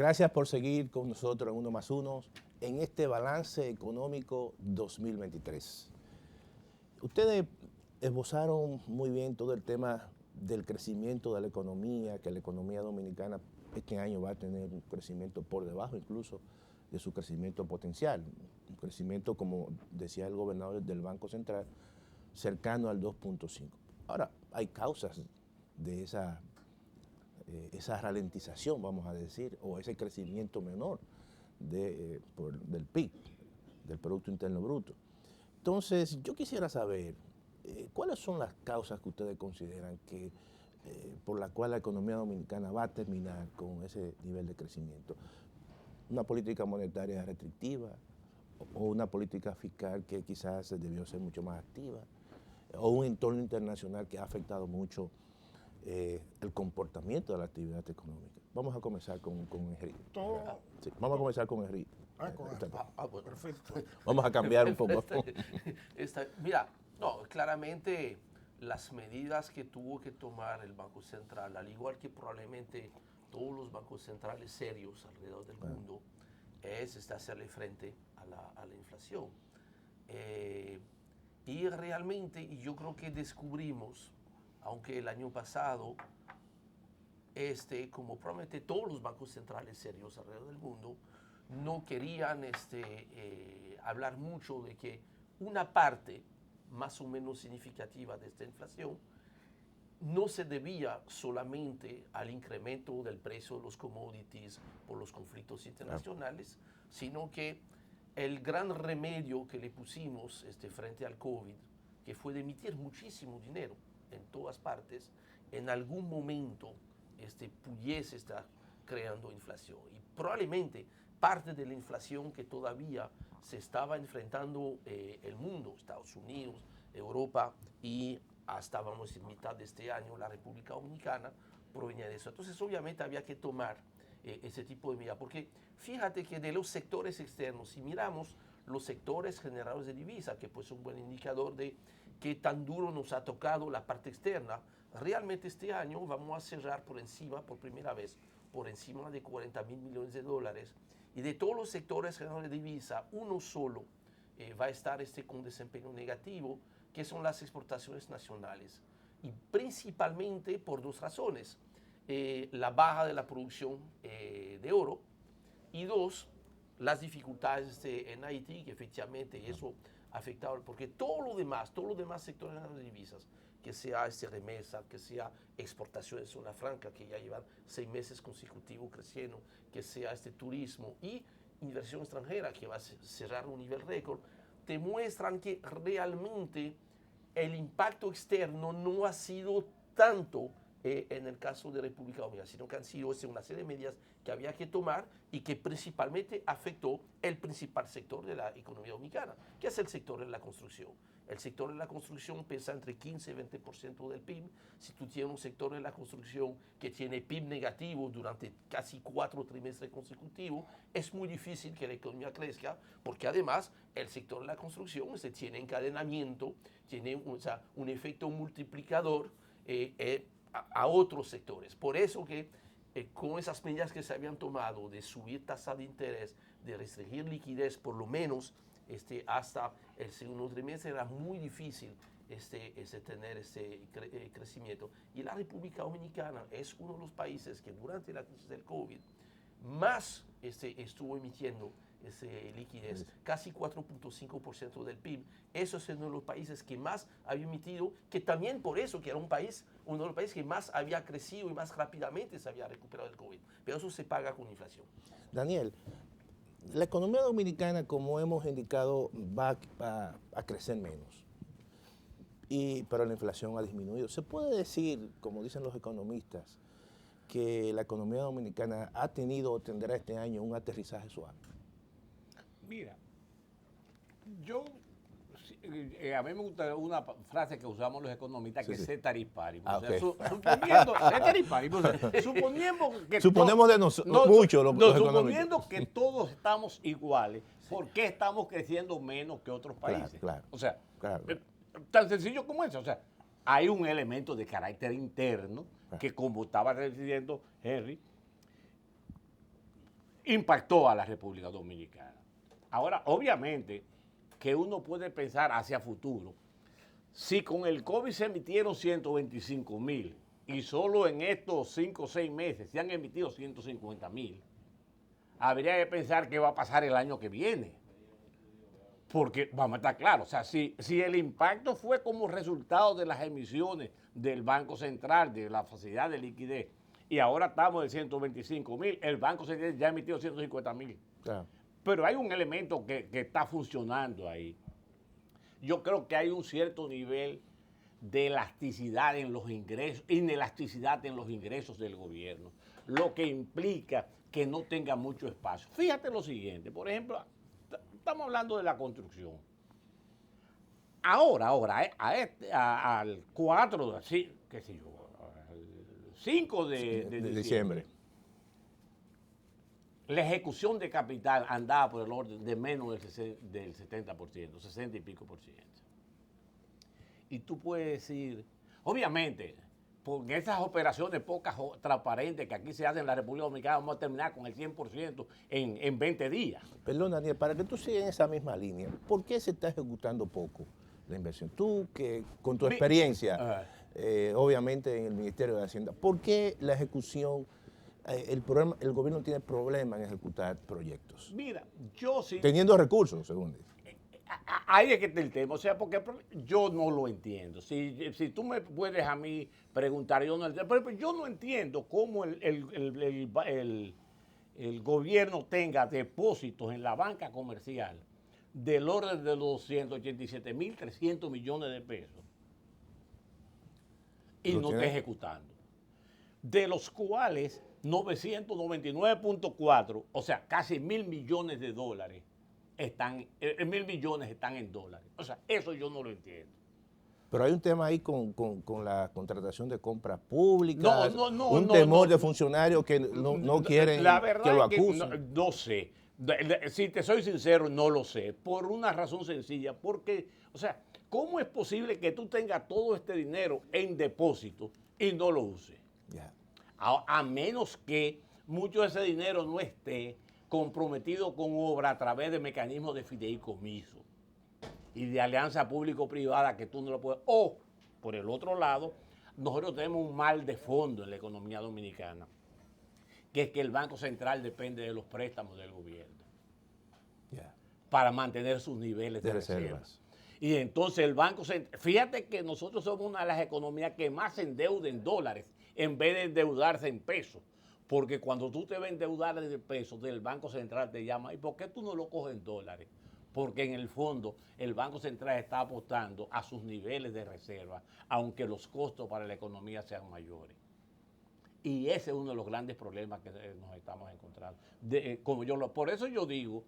Gracias por seguir con nosotros en Uno más Uno en este balance económico 2023. Ustedes esbozaron muy bien todo el tema del crecimiento de la economía, que la economía dominicana este año va a tener un crecimiento por debajo incluso de su crecimiento potencial. Un crecimiento, como decía el gobernador del Banco Central, cercano al 2.5. Ahora, hay causas de esa ralentización, vamos a decir, o ese crecimiento menor del PIB, del Producto Interno Bruto. Entonces, yo quisiera saber, ¿cuáles son las causas que ustedes consideran que por la cual la economía dominicana va a terminar con ese nivel de crecimiento? ¿Una política monetaria restrictiva o una política fiscal que quizás debió ser mucho más activa? ¿O un entorno internacional que ha afectado mucho el comportamiento de la actividad económica? Vamos a comenzar con Henry. Sí, vamos a comenzar con Henry. Bueno, perfecto. Vamos a cambiar un poco. Mira, no, claramente las medidas que tuvo que tomar el Banco Central, al igual que probablemente todos los bancos centrales serios alrededor del mundo, es hacerle frente a la inflación. Y realmente, y yo creo que descubrimos, aunque el año pasado, como probablemente todos los bancos centrales serios alrededor del mundo, no querían hablar mucho de que una parte más o menos significativa de esta inflación no se debía solamente al incremento del precio de los commodities por los conflictos internacionales, sino que el gran remedio que le pusimos frente al COVID, que fue de emitir muchísimo dinero en todas partes, en algún momento pudiese estar creando inflación. Y probablemente parte de la inflación que todavía se estaba enfrentando el mundo, Estados Unidos, Europa y hasta, vamos a decir, mitad de este año, la República Dominicana, provenía de eso. Entonces, obviamente, había que tomar ese tipo de medidas, porque fíjate que de los sectores externos, si miramos los sectores generadores de divisa, que pues es un buen indicador de qué tan duro nos ha tocado la parte externa, realmente este año vamos a cerrar por encima, por primera vez, por encima de 40.000 millones de dólares. Y de todos los sectores generadores de divisa, uno solo va a estar con desempeño negativo, que son las exportaciones nacionales. Y principalmente por dos razones. La baja de la producción de oro y dos, las dificultades en Haití, que efectivamente eso ha afectado, porque todo lo demás sectores de divisas, que sea remesa, que sea exportaciones de zona franca, que ya llevan 6 meses consecutivos creciendo, que sea turismo y inversión extranjera, que va a cerrar un nivel récord, te muestran que realmente el impacto externo no ha sido tanto en el caso de República Dominicana, sino que han sido una serie de medidas que había que tomar y que principalmente afectó el principal sector de la economía dominicana, que es el sector de la construcción. El sector de la construcción pesa entre 15 y 20% del PIB. Si tú tienes un sector de la construcción que tiene PIB negativo durante casi 4 trimestres consecutivos, es muy difícil que la economía crezca, porque además el sector de la construcción tiene encadenamiento, tiene un efecto multiplicador a otros sectores. Por eso que con esas medidas que se habían tomado de subir tasa de interés, de restringir liquidez por lo menos hasta el segundo trimestre, era muy difícil tener crecimiento. Y la República Dominicana es uno de los países que durante la crisis del COVID más estuvo emitiendo liquidez, casi 4.5% del PIB. Eso es uno de los países que más había emitido, que también por eso que era uno de los países que más había crecido y más rápidamente se había recuperado del COVID. Pero eso se paga con inflación. Daniel, la economía dominicana, como hemos indicado, va a crecer menos, pero la inflación ha disminuido. ¿Se puede decir, como dicen los economistas, que la economía dominicana ha tenido o tendrá este año un aterrizaje suave? Mira, a mí me gusta una frase que usamos los economistas, que es ceteris paribus. Okay. Suponiendo, ceteris paribus, suponemos de nosotros, mucho los económicos. Suponiendo que todos estamos iguales, ¿por qué estamos creciendo menos que otros países? Claro. O sea, tan sencillo como eso. O sea, hay un elemento de carácter interno que, como estaba diciendo Henry, impactó a la República Dominicana. Ahora, obviamente, que uno puede pensar hacia futuro. Si con el COVID se emitieron 125,000 y solo en estos 5 o 6 meses se han emitido 150,000, habría que pensar qué va a pasar el año que viene. Porque vamos a estar claros, o sea, si el impacto fue como resultado de las emisiones del Banco Central, de la facilidad de liquidez, y ahora estamos en 125,000, el Banco Central ya ha emitido 150,000. Claro. Pero hay un elemento que está funcionando ahí. Yo creo que hay un cierto nivel de elasticidad en los ingresos, inelasticidad en los ingresos del gobierno, lo que implica que no tenga mucho espacio. Fíjate lo siguiente, por ejemplo, estamos hablando de la construcción. Ahora, al 4, sí, qué sé yo, al 5 de diciembre, la ejecución de capital andaba por el orden de menos del 70%, 60 y pico por ciento. Y tú puedes decir, obviamente, porque esas operaciones pocas transparentes que aquí se hacen en la República Dominicana, vamos a terminar con el 100% en 20 días. Perdón, Daniel, para que tú sigas en esa misma línea, ¿por qué se está ejecutando poco la inversión? Tú, que con tu experiencia, obviamente en el Ministerio de Hacienda, ¿por qué la ejecución, el gobierno tiene problemas en ejecutar proyectos? Mira, yo sí. Teniendo recursos, según dice. Ahí es que está el tema, o sea, porque yo no lo entiendo. Si tú me puedes a mí preguntar, yo no entiendo. Pero yo no entiendo cómo el gobierno tenga depósitos en la banca comercial del orden de los 287.300 millones de pesos y no esté ejecutando. De los cuales 999.4, o sea, casi 1.000 millones de dólares, 1.000 millones están en dólares. O sea, eso yo no lo entiendo. Pero hay un tema ahí con la contratación de compras públicas, un no, temor de funcionarios que no quieren que lo acusen. No sé. Si te soy sincero, no lo sé. Por una razón sencilla. Porque, o sea, ¿cómo es posible que tú tengas todo este dinero en depósito y no lo uses? Yeah. A menos que mucho de ese dinero no esté comprometido con obra a través de mecanismos de fideicomiso y de alianza público-privada que tú no lo puedes. O, por el otro lado, nosotros tenemos un mal de fondo en la economía dominicana, que es que el Banco Central depende de los préstamos del gobierno para mantener sus niveles de reservas. Y entonces el Banco Central, fíjate que nosotros somos una de las economías que más se endeuda en dólares en vez de endeudarse en pesos. Porque cuando tú te ves endeudar en pesos, del Banco Central te llama, ¿y por qué tú no lo coges en dólares? Porque en el fondo el Banco Central está apostando a sus niveles de reserva, aunque los costos para la economía sean mayores. Y ese es uno de los grandes problemas que nos estamos encontrando. Por eso yo digo,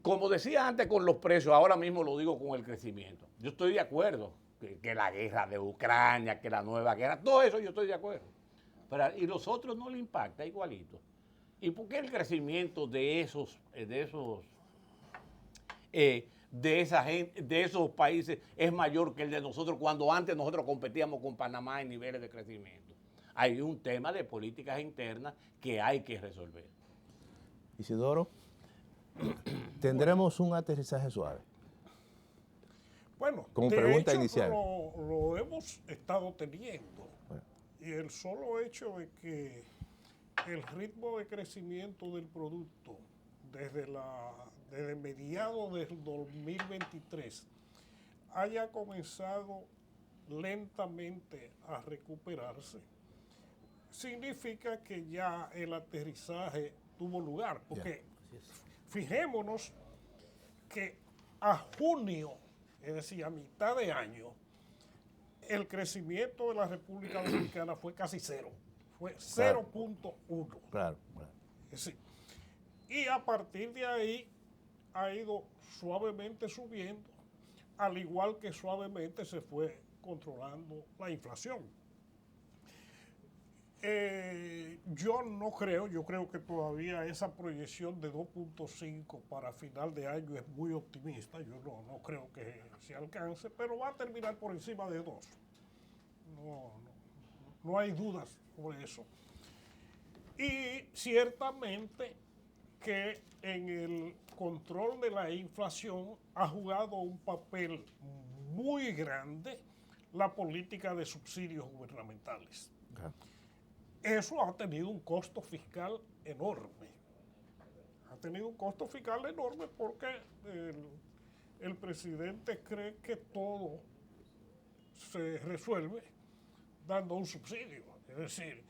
como decía antes con los precios, ahora mismo lo digo con el crecimiento. Yo estoy de acuerdo que la guerra de Ucrania, que la nueva guerra, todo eso yo estoy de acuerdo. Y los otros no le impacta igualito. ¿Y por qué el crecimiento de esos países es mayor que el de nosotros cuando antes nosotros competíamos con Panamá en niveles de crecimiento? Hay un tema de políticas internas que hay que resolver. Isidoro, tendremos un aterrizaje suave. Bueno, como de pregunta hecho, inicial. Lo hemos estado teniendo. Bueno. Y el solo hecho de que el ritmo de crecimiento del producto desde mediados del 2023 haya comenzado lentamente a recuperarse, significa que ya el aterrizaje tuvo lugar. Porque fijémonos que a junio, es decir, a mitad de año, el crecimiento de la República Dominicana fue casi cero. Fue 0.1. Claro. Sí. Y a partir de ahí ha ido suavemente subiendo, al igual que suavemente se fue controlando la inflación. Yo creo que todavía esa proyección de 2.5 para final de año es muy optimista. Yo no creo que se alcance, pero va a terminar por encima de 2. No hay dudas sobre eso. Y ciertamente que en el control de la inflación ha jugado un papel muy grande la política de subsidios gubernamentales. Claro. Eso ha tenido un costo fiscal enorme. Ha tenido un costo fiscal enorme porque el presidente cree que todo se resuelve dando un subsidio. Es decir,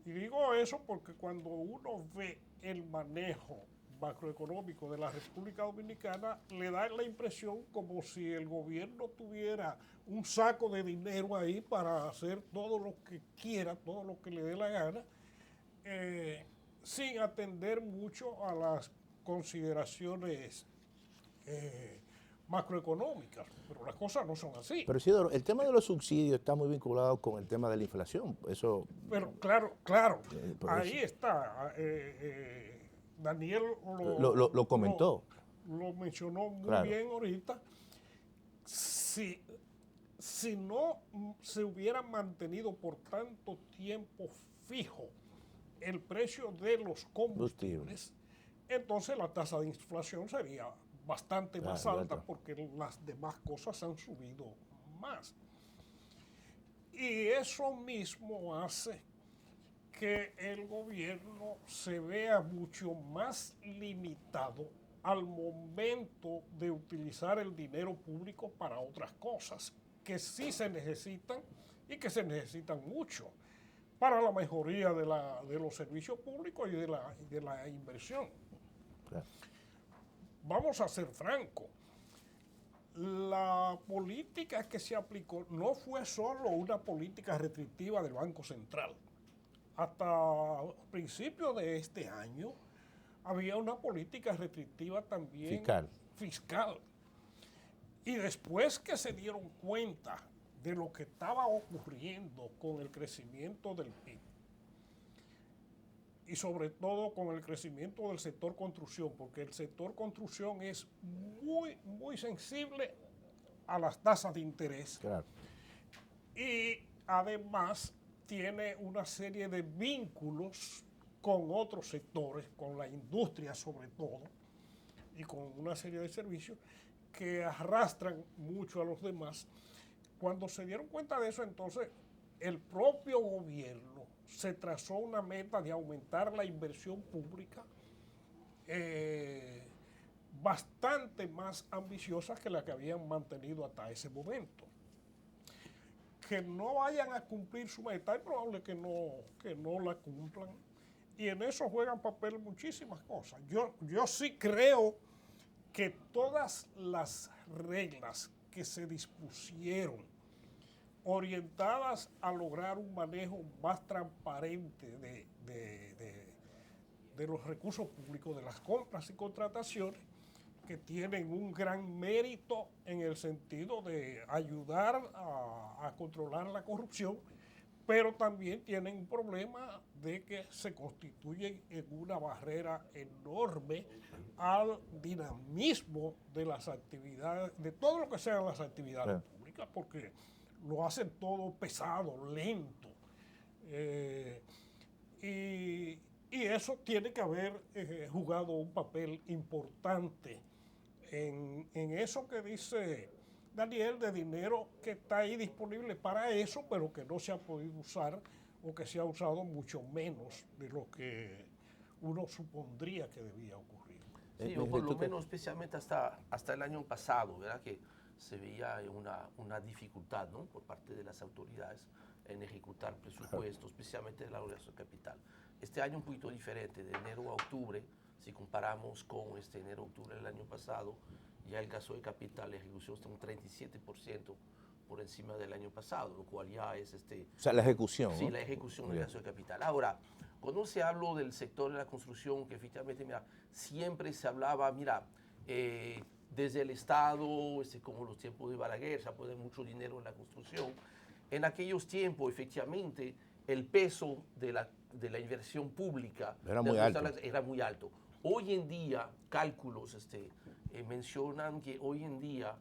y digo eso porque cuando uno ve el manejo macroeconómico de la República Dominicana, le da la impresión como si el gobierno tuviera un saco de dinero ahí para hacer todo lo que quiera, todo lo que le dé la gana, sin atender mucho a las consideraciones macroeconómicas. Pero las cosas no son así. Pero Isidoro, el tema de los subsidios está muy vinculado con el tema de la inflación. Eso. Pero claro, ahí está. Daniel lo comentó. Lo mencionó muy Claro. bien ahorita. Si no se hubiera mantenido por tanto tiempo fijo el precio de los combustibles, entonces la tasa de inflación sería bastante más alta porque las demás cosas han subido más. Y eso mismo hace que el gobierno se vea mucho más limitado al momento de utilizar el dinero público para otras cosas que sí se necesitan y que se necesitan mucho para la mejoría de los servicios públicos y de la inversión. Claro. Vamos a ser francos, la política que se aplicó no fue solo una política restrictiva del Banco Central. Hasta principios de este año había una política restrictiva también fiscal. Y después que se dieron cuenta de lo que estaba ocurriendo con el crecimiento del PIB, y sobre todo con el crecimiento del sector construcción, porque el sector construcción es muy sensible a las tasas de interés. Claro. Y además tiene una serie de vínculos con otros sectores, con la industria sobre todo, y con una serie de servicios que arrastran mucho a los demás. Cuando se dieron cuenta de eso, entonces el propio gobierno se trazó una meta de aumentar la inversión pública bastante más ambiciosa que la que habían mantenido hasta ese momento. Que no vayan a cumplir su meta, es probable que no la cumplan. Y en eso juegan papel muchísimas cosas. Yo sí creo que todas las reglas que se dispusieron orientadas a lograr un manejo más transparente de los recursos públicos, de las compras y contrataciones, que tienen un gran mérito en el sentido de ayudar a controlar la corrupción, pero también tienen un problema de que se constituyen en una barrera enorme al dinamismo de las actividades, de todo lo que sean las actividades públicas, porque lo hacen todo pesado, lento. Y eso tiene que haber jugado un papel importante en eso que dice Daniel, de dinero que está ahí disponible para eso, pero que no se ha podido usar o que se ha usado mucho menos de lo que uno supondría que debía ocurrir. Sí, o por lo menos especialmente hasta el año pasado, ¿verdad? Que se veía una dificultad, ¿no?, por parte de las autoridades en ejecutar presupuestos, especialmente de la organización capital. Este año un poquito diferente, de enero a octubre, si comparamos con enero a octubre del año pasado, ya el gasto de capital, la ejecución está un 37% por encima del año pasado, lo cual ya es O sea, la ejecución. Sí, ¿no? la ejecución del gasto de capital. Ahora, cuando se habló del sector de la construcción, que efectivamente, mira, siempre se hablaba, mira, desde el Estado, como los tiempos de Balaguer, se pone mucho dinero en la construcción. En aquellos tiempos, efectivamente, el peso de la inversión pública era muy alto. Era muy alto. Hoy en día, cálculos mencionan que hoy en día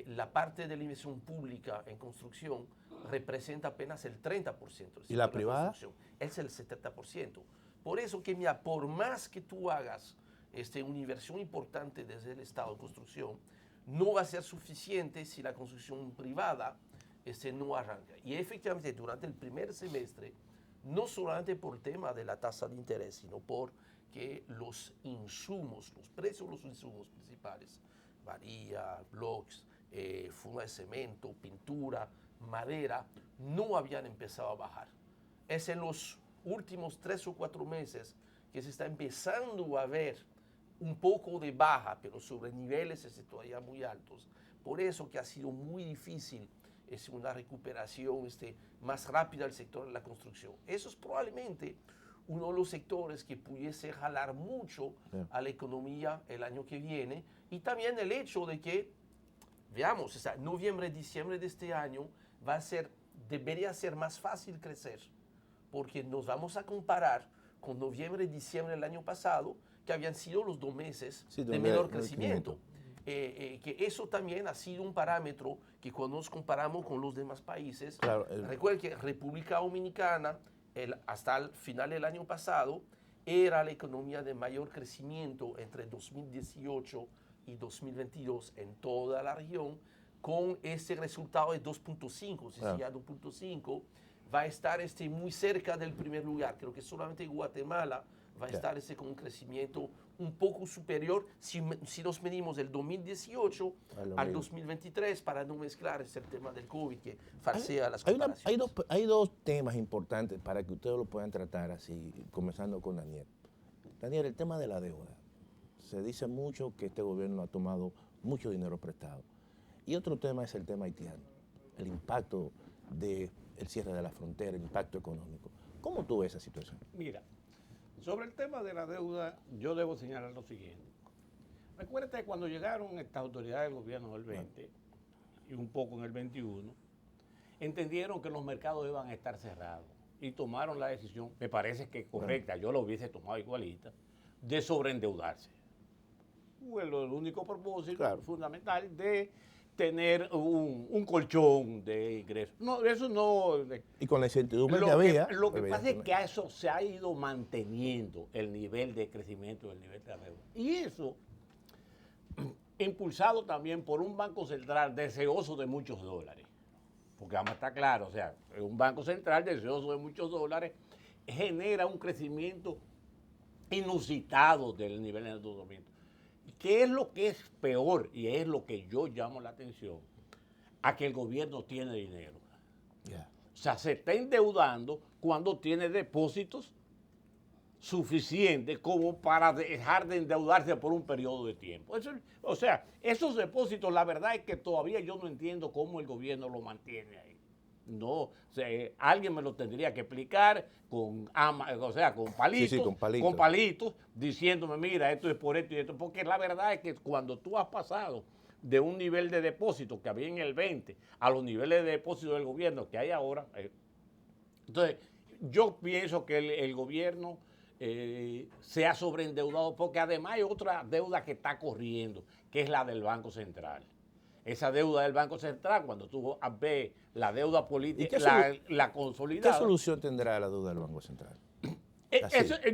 la parte de la inversión pública en construcción representa apenas el 30%. ¿Y la privada? Es el 70%. Por eso que, mira, por más que tú hagas una inversión importante desde el Estado de construcción, no va a ser suficiente si la construcción privada no arranca. Y efectivamente, durante el primer semestre, no solamente por tema de la tasa de interés, sino porque los insumos, los precios de los insumos principales, varilla, blocks, funda de cemento, pintura, madera, no habían empezado a bajar. Es en los últimos 3 o 4 meses que se está empezando a ver un poco de baja, pero sobre niveles todavía muy altos. Por eso que ha sido muy difícil una recuperación más rápida del sector de la construcción. Eso es probablemente uno de los sectores que pudiese jalar mucho a la economía el año que viene, y también el hecho de que, veamos, noviembre, diciembre de este año debería ser más fácil crecer, porque nos vamos a comparar con noviembre y diciembre del año pasado, que habían sido los 2 meses de menor crecimiento. Que eso también ha sido un parámetro que cuando nos comparamos con los demás países, claro, recuerden que República Dominicana, hasta el final del año pasado, era la economía de mayor crecimiento entre 2018 y 2022 en toda la región, con ese resultado de 2.5, si sea 2.5, va a estar muy cerca del primer lugar. Creo que solamente Guatemala va a estar con un crecimiento un poco superior si nos medimos del 2018 al 2023, para no mezclar el tema del COVID que falsea las comparaciones. Hay dos temas importantes para que ustedes lo puedan tratar así, comenzando con Daniel. Daniel, el tema de la deuda. Se dice mucho que este gobierno ha tomado mucho dinero prestado. Y otro tema es el tema haitiano, el impacto del cierre de la frontera, el impacto económico. ¿Cómo tú ves esa situación? Mira, sobre el tema de la deuda, yo debo señalar lo siguiente. Recuerda cuando llegaron estas autoridades del gobierno del 20 y un poco en el 21, entendieron que los mercados iban a estar cerrados y tomaron la decisión, me parece que correcta, yo lo hubiese tomado igualita, de sobreendeudarse. Fue el único propósito fundamental de tener un colchón de ingresos. No, eso no. Y con la incertidumbre que había. Lo que pasa es que a eso se ha ido manteniendo el nivel de crecimiento del nivel de la deuda. Y eso, impulsado también por un Banco Central deseoso de muchos dólares. Porque vamos a estar claros, o sea, un Banco Central deseoso de muchos dólares genera un crecimiento inusitado del nivel de endeudamiento. ¿Qué es lo que es peor? Y es lo que yo llamo la atención, a que el gobierno tiene dinero. O sea, se está endeudando cuando tiene depósitos suficientes como para dejar de endeudarse por un periodo de tiempo. O sea, esos depósitos, la verdad es que todavía yo no entiendo cómo el gobierno lo mantiene ahí. No, o sea, alguien me lo tendría que explicar con palitos, con palitos, diciéndome, mira, esto es por esto y esto, porque la verdad es que cuando tú has pasado de un nivel de depósito que había en el 20 a los niveles de depósito del gobierno que hay ahora, entonces yo pienso que el gobierno se ha sobreendeudado, porque además hay otra deuda que está corriendo, que es la del Banco Central. Esa deuda del Banco Central, cuando tú ves la deuda política, la consolidada. ¿Qué solución tendrá la deuda del Banco Central?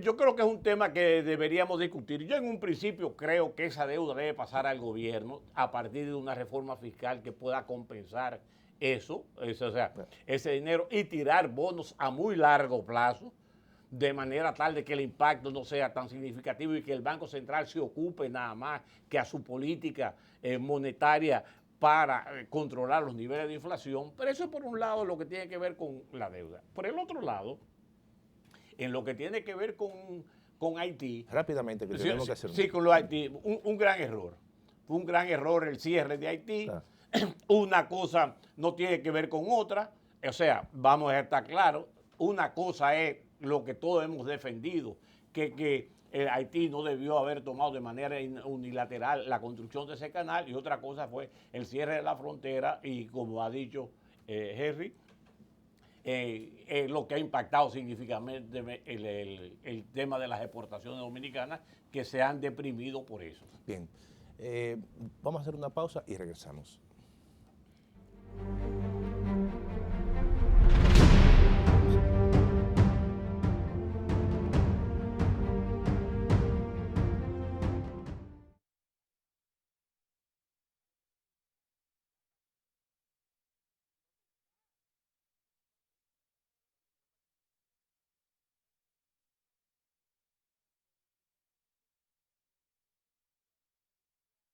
Yo creo que es un tema que deberíamos discutir. Yo en un principio creo que esa deuda debe pasar al gobierno a partir de una reforma fiscal que pueda compensar eso, o sea, ese dinero, y tirar bonos a muy largo plazo, de manera tal de que el impacto no sea tan significativo y que el Banco Central se ocupe nada más que a su política monetaria para controlar los niveles de inflación. Pero eso es por un lado lo que tiene que ver con la deuda. Por el otro lado, en lo que tiene que ver con Haití. Rápidamente, que tenemos que hacer. Sí, con lo de Haití, un gran error. Fue un gran error el cierre de Haití. Una cosa no tiene que ver con otra. O sea, vamos a estar claros, una cosa es lo que todos hemos defendido, que Haití no debió haber tomado de manera unilateral la construcción de ese canal, y otra cosa fue el cierre de la frontera y, como ha dicho Henry, lo que ha impactado significativamente el tema de las exportaciones dominicanas, que se han deprimido por eso. Bien, vamos a hacer una pausa y regresamos.